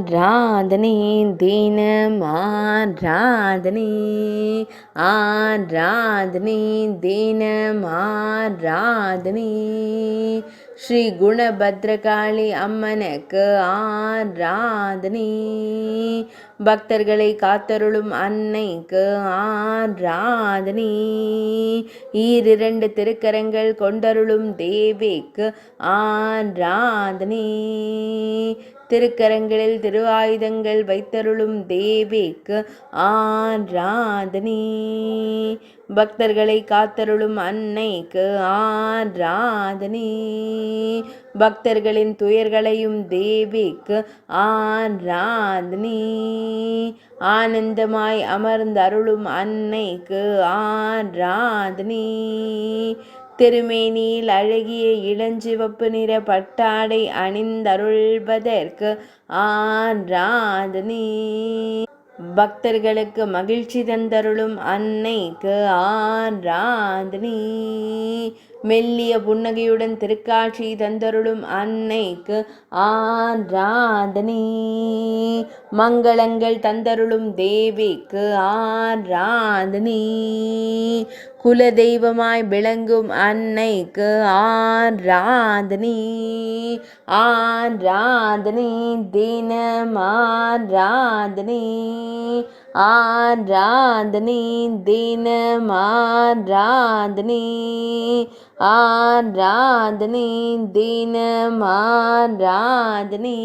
ஆராதனை தினம் ஆராதனை ஆராதனை தினம் ஆராதனை ஸ்ரீ குணபத்ரகாளி அம்மனுக்கு ஆராதனை பக்தர்களை காத்தருளும் அன்னைக்கு ஆராதனை ஈரிரண்டு திருக்கரங்கள் கொண்டருளும் தேவிக்கு ஆராதனை திருக்கரங்களில் திருவாயுதங்கள் வைத்தருளும் தேவிக்கு ஆராதனை பக்தர்களை காத்தருளும் அன்னைக்கு ஆராதனை பக்தர்களின் துயர்களையும் தேவிக்கு ஆராதனை ஆனந்தமாய் அமர்ந்தருளும் அன்னைக்கு ஆராதனை திருமேனியில் அழகிய இளஞ்சிவப்பு நிற பட்டாடை அணிந்தருள்வதற்கு ஆராதனை பக்தர்களுக்கு மகிழ்ச்சி தந்தருளும் அன்னைக்கு ஆராதனை மெல்லிய புன்னகையுடன் திருக்காட்சி தந்தருளும் அன்னைக்கு ஆராதனை மங்களங்கள் தந்தருளும் தேவிக்கு ஆராதனை குலதெய்வமாய் விளங்கும் அன்னைக்கு ஆராதனை ஆராதனை தினம் ஆராதனை ஆராதனை தினம் ஆராதனை ஆராதனை தினம் ஆராதனை